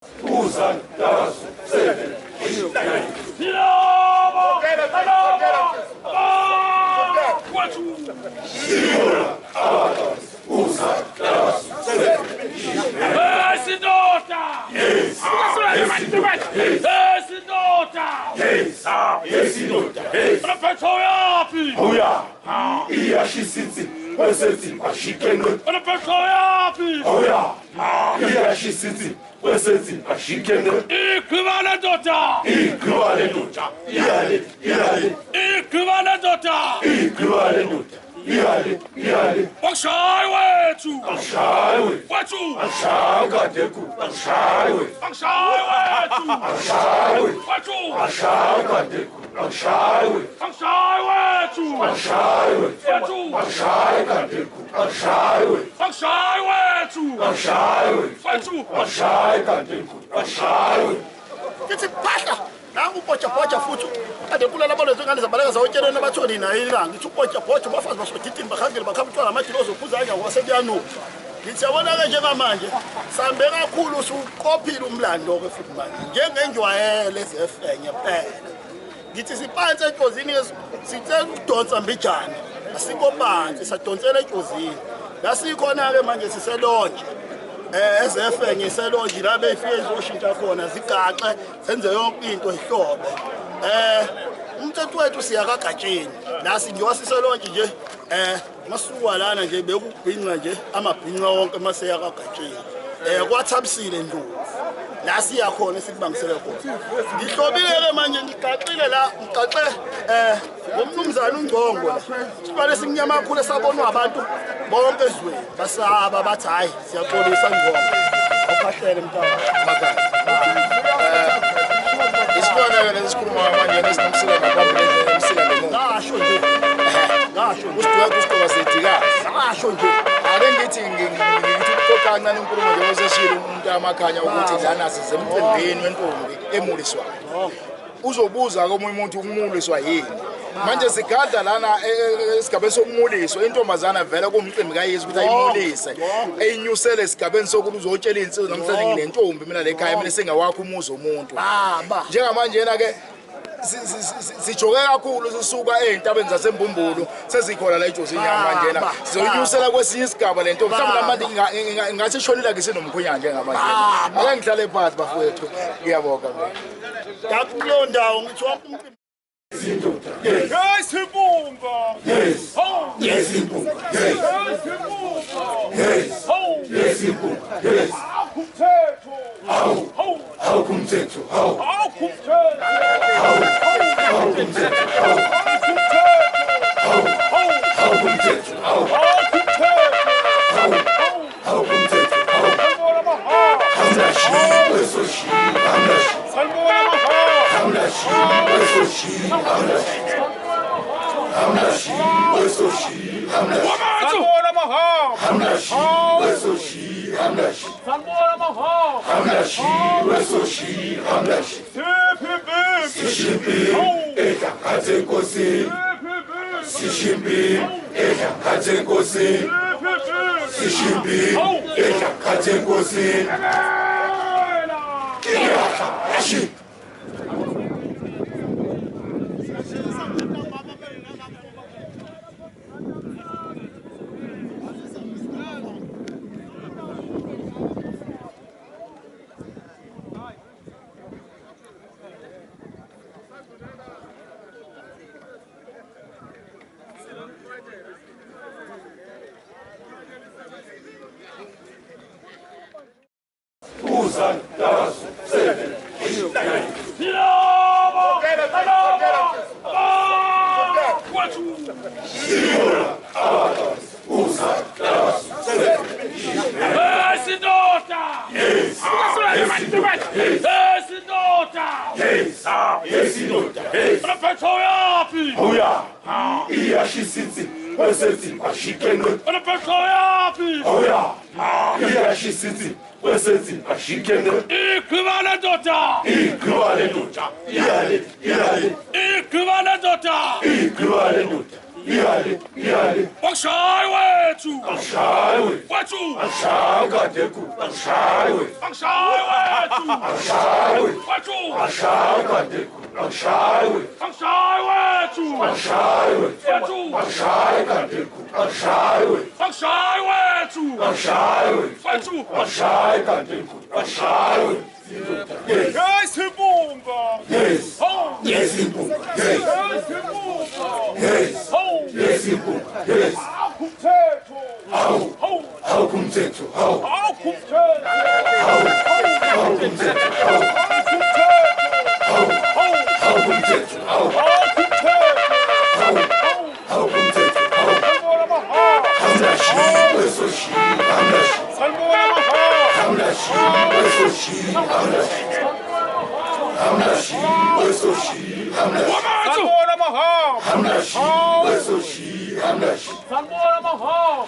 Usan das Sinn. It's a pasta. Now we watch a foot. And the pull of the Zogans of Balagas or General Batoni in Iran. To watch a watch of us was getting behind the Bacaptua, Matinos, Puzaga, was a Janu. It's a one other Javaman. Sambera Kulus who copy Rumland over footman. Young enjoy less and your pen. It is a pint at Cosinius, Sitan Tons and Bichan. A single band is a Tonsella Cosin. That's the corner man is a launch. SFN ngiselonje labe ifezi oshintsha khona zigaqe senze yonke into ihlobo umthetho wethu siyakagatsheni la singiwa siselonje nje masuka lana nje bekubhinqa nje amabhinqa wonke mase yakagatsheni kwathabisile ndlovu la siya khona sikubangisele khona ngihlobile manje ngigaqile la ngigaxe ngomnumzana uNgcongo la sibale simnyama kakhulu sabonwa abantu bonke ezweni basaba bathi hayi siyaxolisa Ngcongo awukhahlele mntwana makhaya isibona ke lesikhuluma manje nesinomsila ngaphambili nemsila ngemuva ngasho nje usidweka usitoba sedika ngasho nje ake ngithi ngikuxoxa kancane inkulumo nje oseshilo umuntu amakhanya ukuthi lana sizemcimbini wentombi emuliswayo uzobuza komunye umuntu ukumuliswa yini manje sigada lana esigabeni sokumuliswa intombazana vele kumcimbi kaYesu ukuthi ayimulise eyinyusele esigabeni sokuthi uzotshela insizwe namhlanje nginentombi mina lekhaya mina sengawakho umuzi omuntu njengamanje yena ke sijoke kakhulu sisuka ezintabeni zasembumbulu sezikhona la eJozini manje na sizoyinyusela kwesinye isigaba lento mhlawumbe manje ngathi ishonila ke sinomkhunyana njengamanje ake ngihlale phansi bafowethu ngiyabonga mina yakulo ndawo ngithi wonke umcimbi Yes, Hibumba! Yes! Oh! Yes, Hibumba! Yes! Yes, Hibumba! Yes! Oh! Yes, Hibumba! Yes! How come to? Usan das Sinn. iyale iyale Angishayi wethu. angishayi wethu Wethu. angishayi kade ku angishayi wethu Angishayi wethu. angishayi wethu Wethu. angishayi kade ku angishayi wethu Angishayi wethu. angishayi wethu Wethu. angishayi kade ku angishayi wethu Angishayi wethu. angishayi wethu Wethu. angishayi kade ku angishayi wethu yes Hey sibunga. yes Ho. yes impunga yes Hey sibunga. yes Ho. yes impunga yes Akumthetho. hawu Ho. awukumthetho hawu Akumthetho. awukumthetho hawu awukumthetho hawu awukumthetho hawu hamlashi wesoshi hamlashi hamlashi wesoshi hamlashi hamlashi wesoshi hamlashi hamlashi wesoshi hamlashi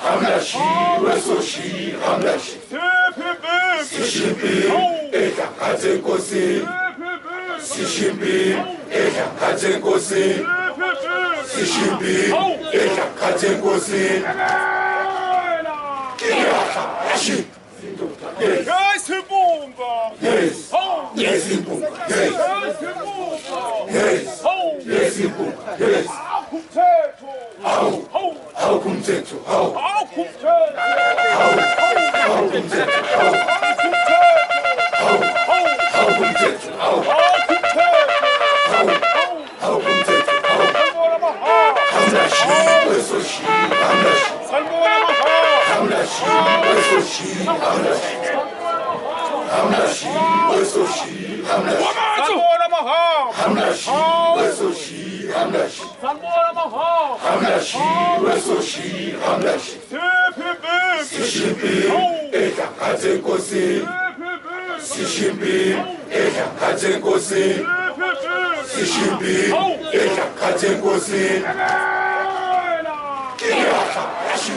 hamlashi wesoshi hamlashi sishimbi edlangathe nkosini sishimbi edlangathe nkosini sishimbi edlangathe nkosini iyahlashe yes yes yes impunga yes yes yes impunga yes hawu awukumthetho hawu awukumthetho hawu awukumthetho hawu awukumthetho hawu awukumthetho hawu hamlashi wesoshi hamlashi hamlashi wesoshi hamlashi hamlashi wesoshi hamlashi hamlashi wesoshi hamlashi hamlashi wesoshi hamlashi sishimbi edlangathe nkosini sishimbi edlangathe nkosini sishimbi edlangathe nkosini iyahlashe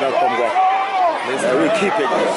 We keep it.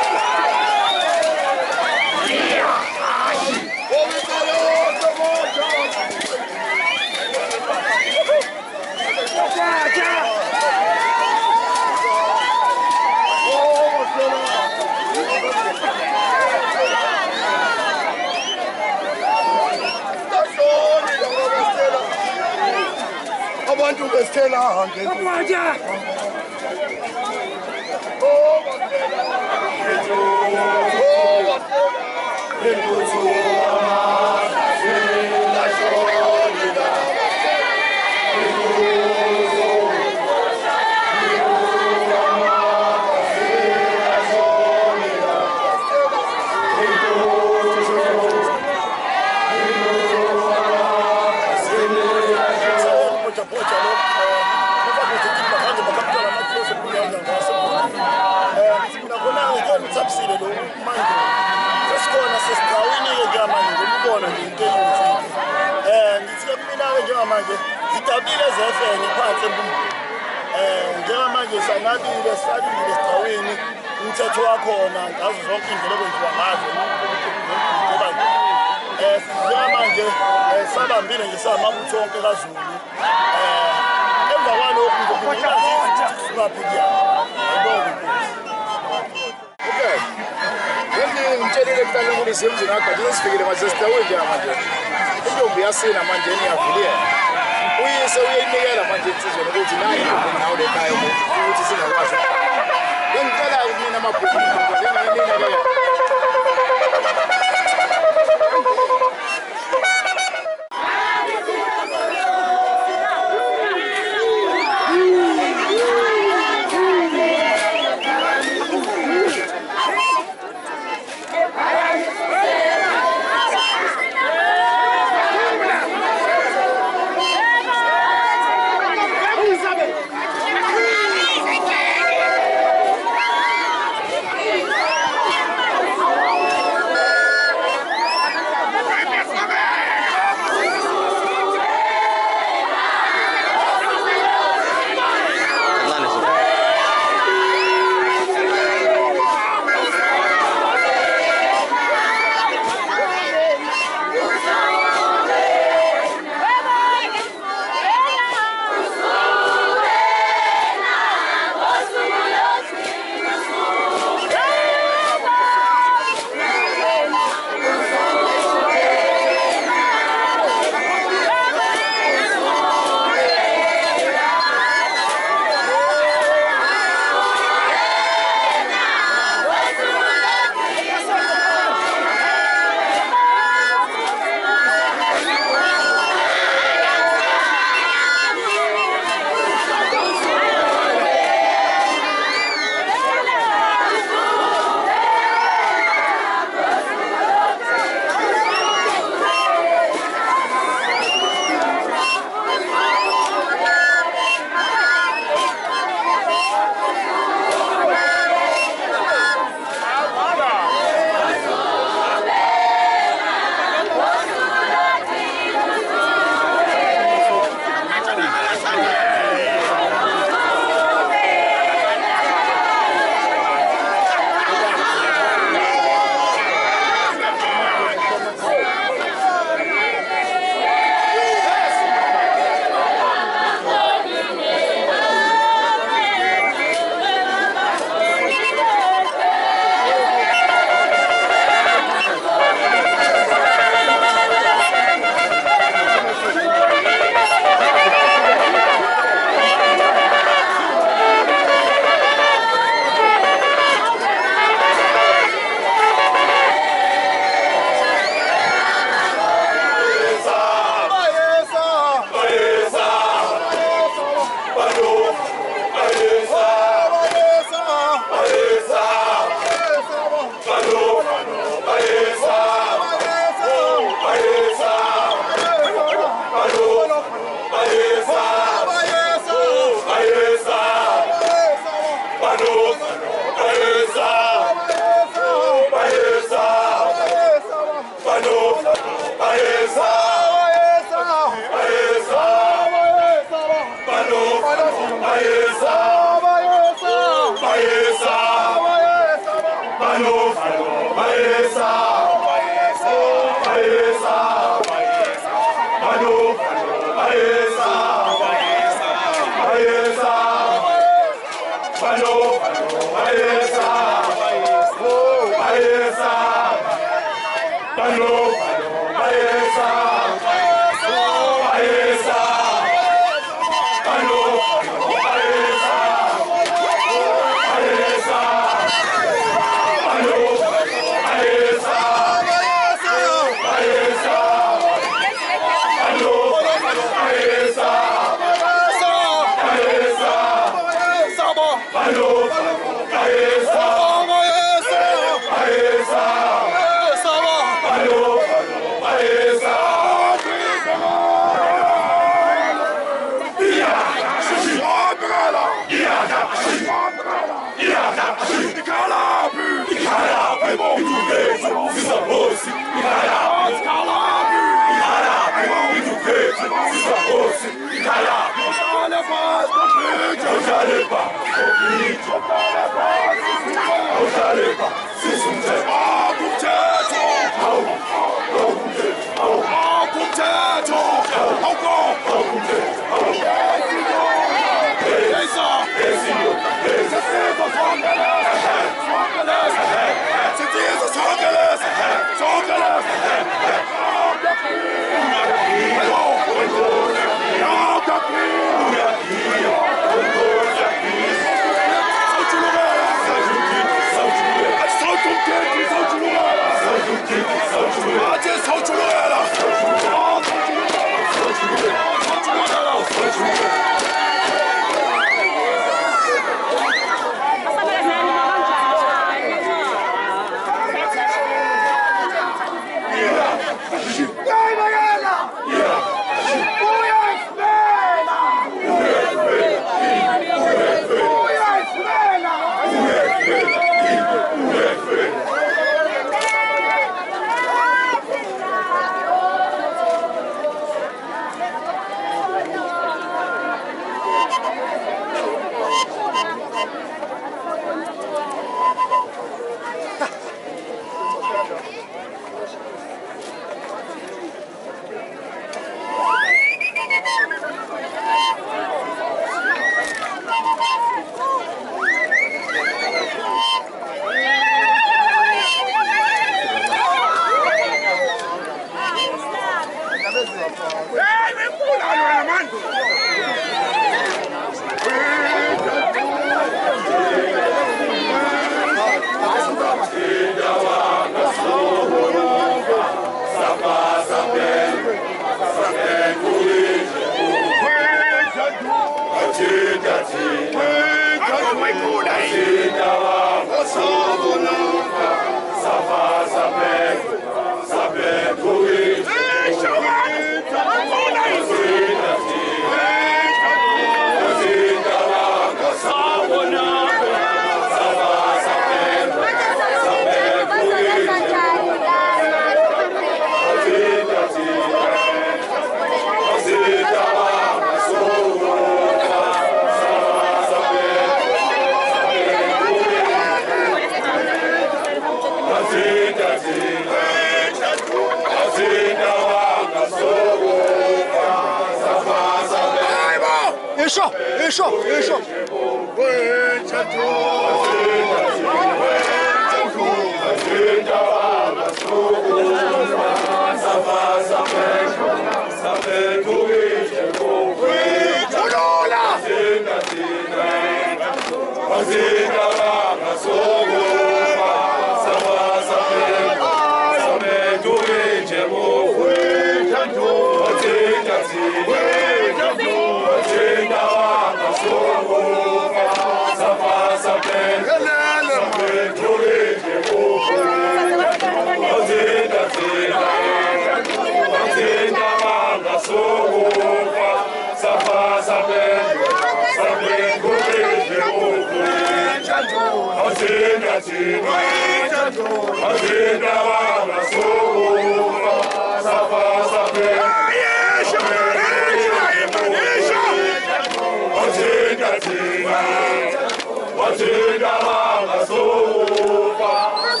What's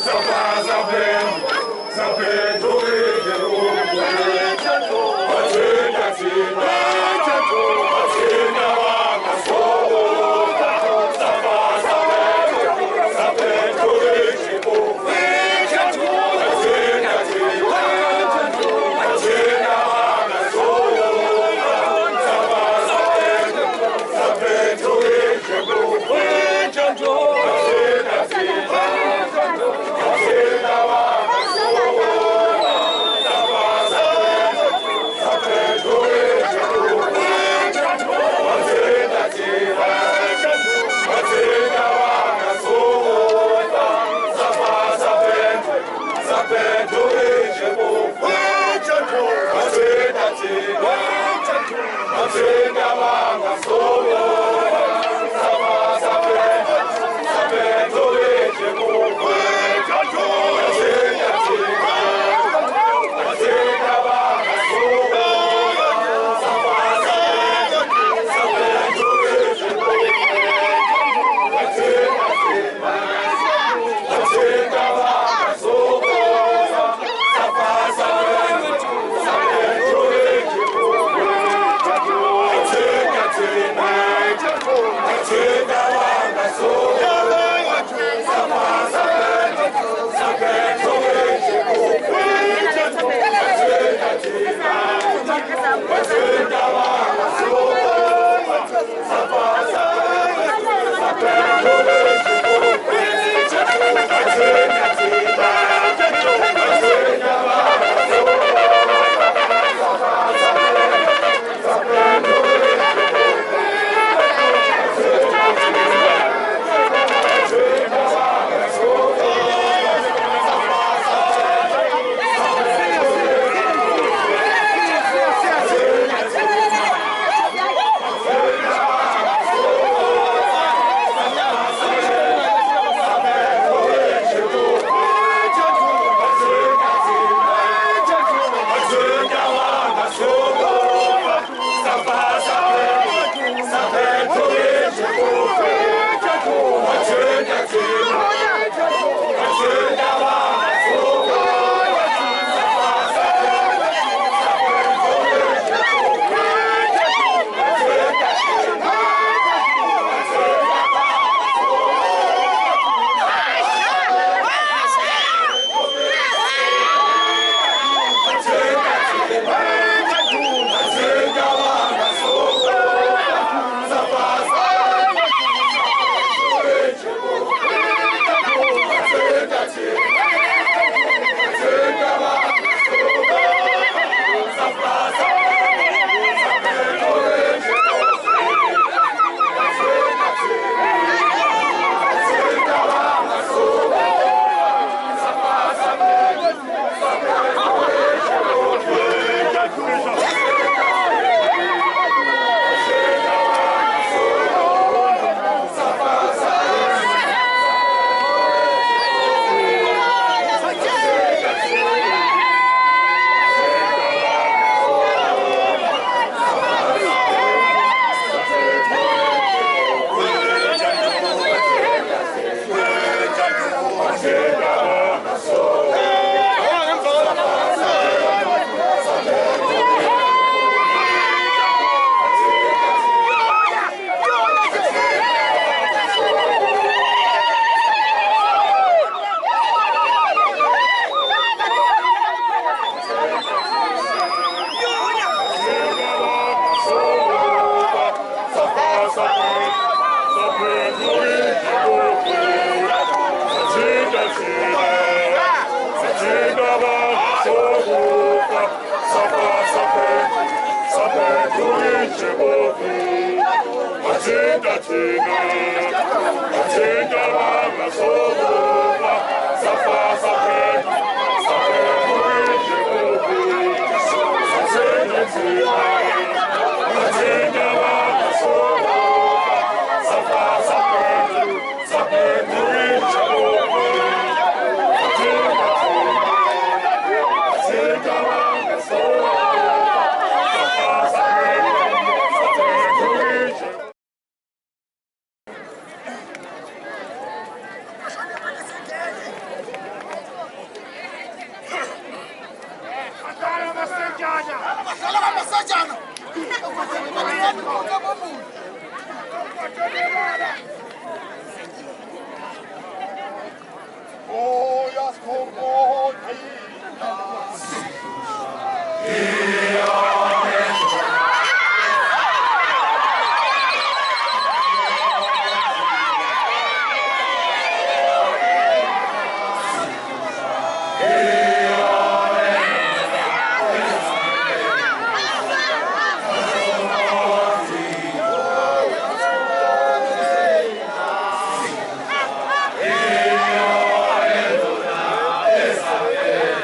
Oh, ja, skoro Esa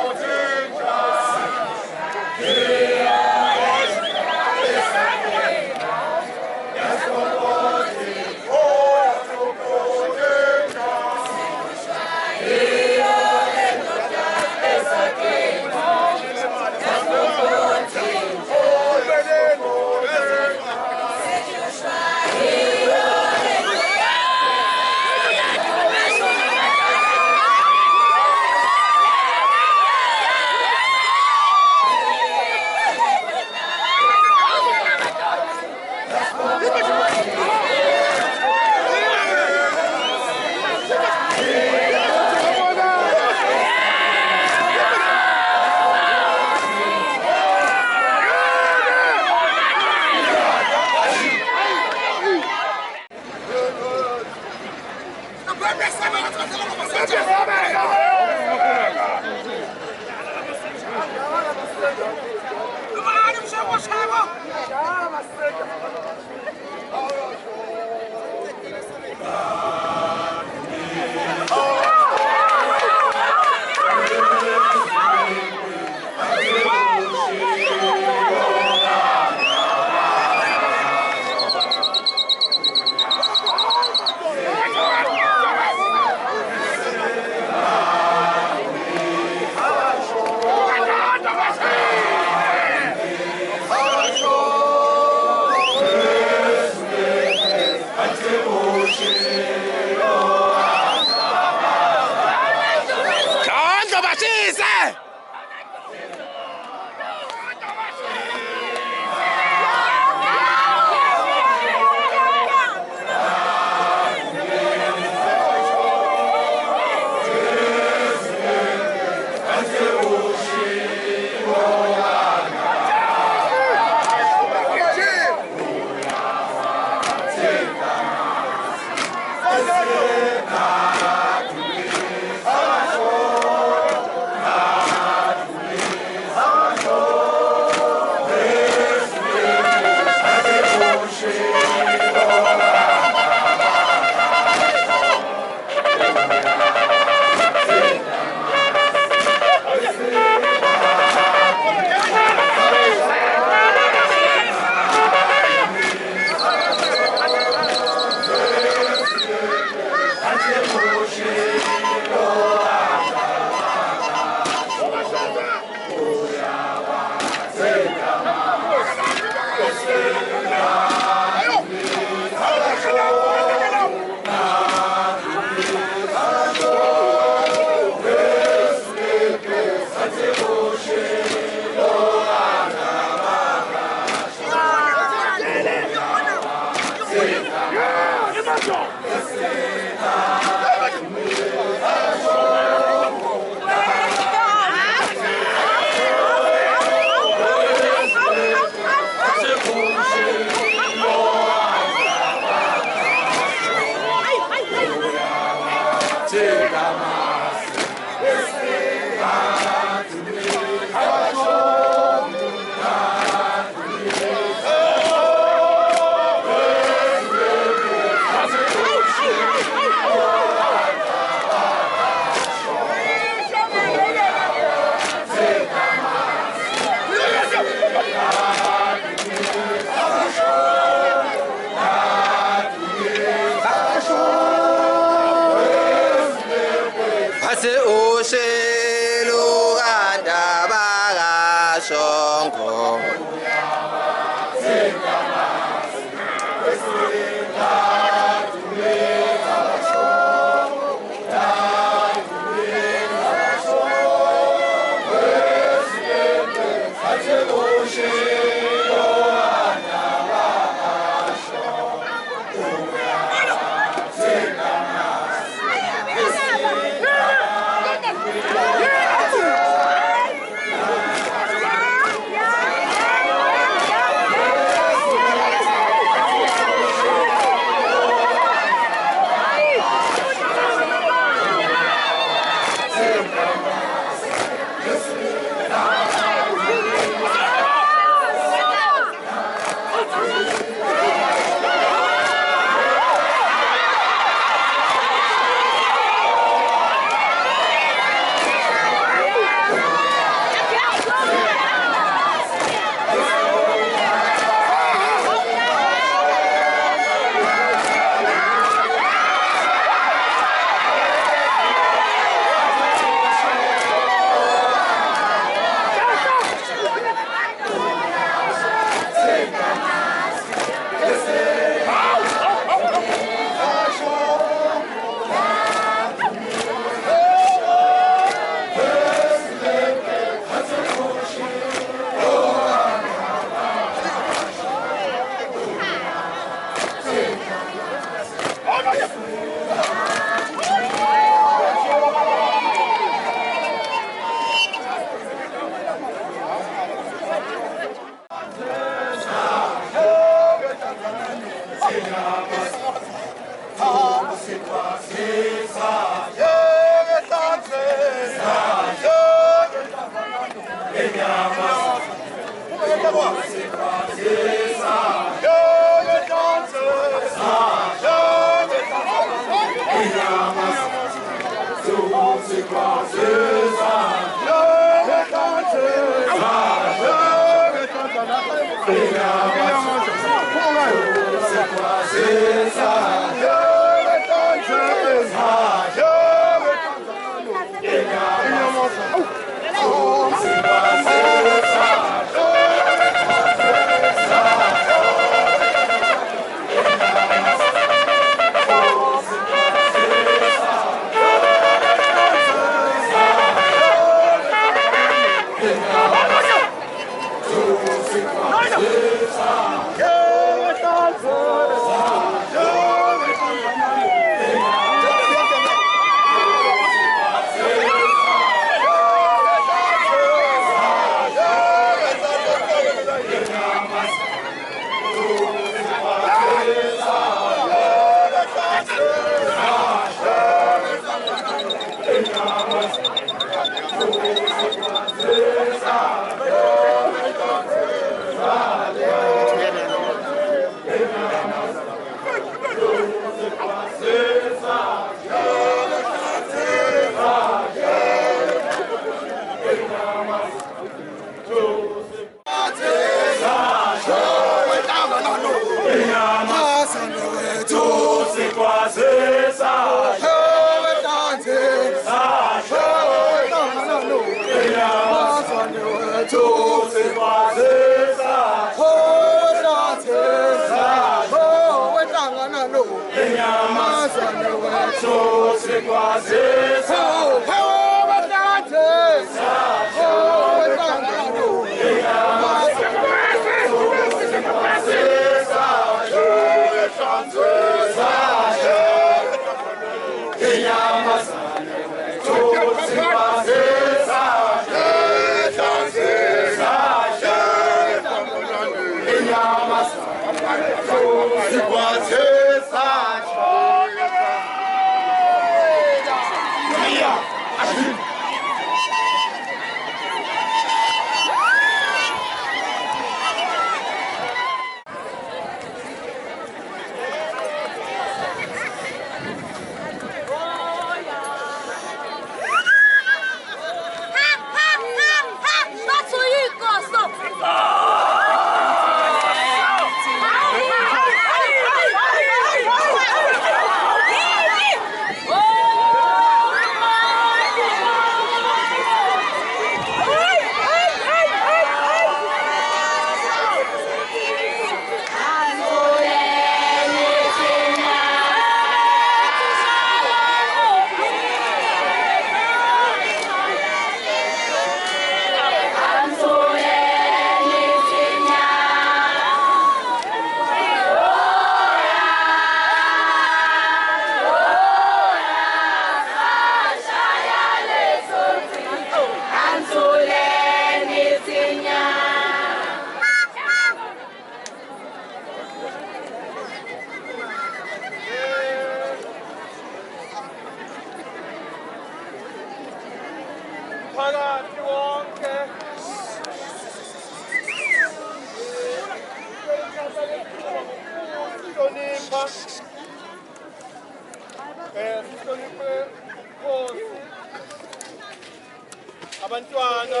abantwana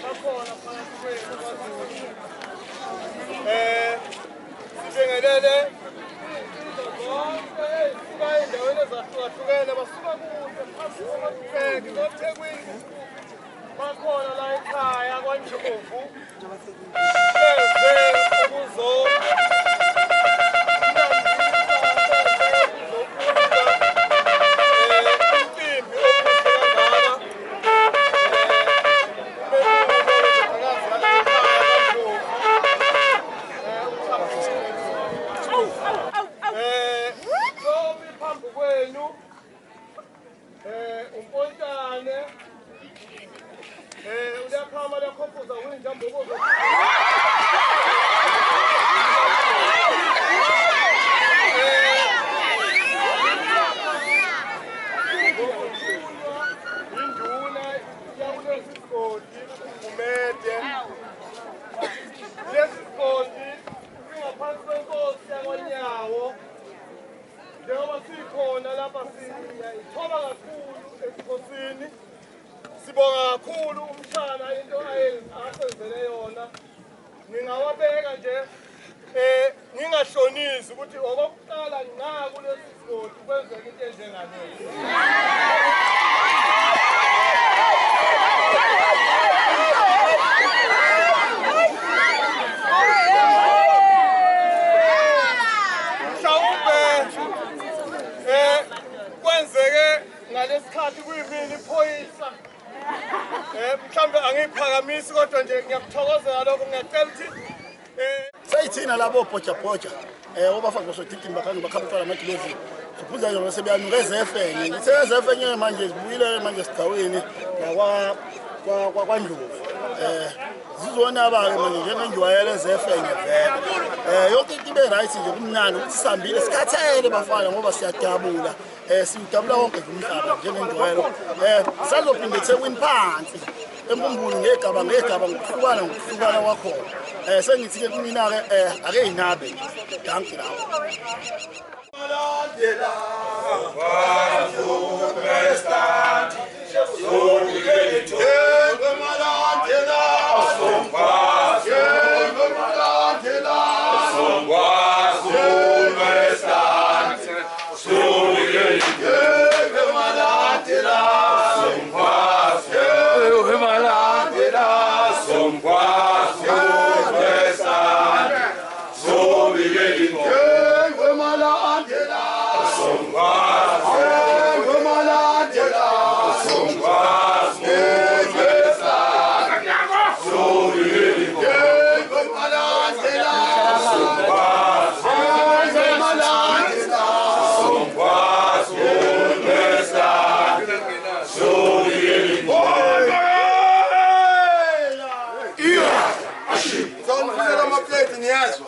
bakhona phakathi kwethu sibingelele zonke ezisuka endaweni ezahlukahlukene basuka kude phansi koMabheki koThekwini bakhona la ekhaya kwaNdlovu beze ukuzona uyakhama lakhophuza uyinjambokozo lapha siyayithoba kakhulu ebukhosini. Sibonga kakhulu umshana into asenzele yona. Ngingawabeka nje ngingahlonisi ukuthi okokuqala nqa kulesi sigodi kwenzeka into enjengaleyo. Kwenzeke ngalesikhathi kuyimini iphoyisa mhlambe angiphakamisi kodwa nje ngiyakuthokozela lokho ngiyacela ukuthi sayithina labo bhoja obafaka bosodidi bakhange bakhamtwala amagilovu siphuza nje sebeyanuka ezefenye ngithe ezefenye manje zibuyile manje sigaweni kwaNdlovu zizona abake manje njengenjwayele ezefenye vele yonke into ibe right nje kumnandi ukuthi sihambile sikhathele bafana ngoba siyadabula siyadabula wonke umhlaba njengenjwayelo sazophinde eThekwini phansi embumbulu ngegaba ngokuhlukana kwakhona sengithi ke kumina ke ake inabe danki lawo Malandela Wazo Prestant Sonikito Malandela Sompaso Malandela Sompaso Prestant Sonikito Malandela Sompaso Malandela Sompaso Prestant Sonikito Son, puse la maplete, ni eso.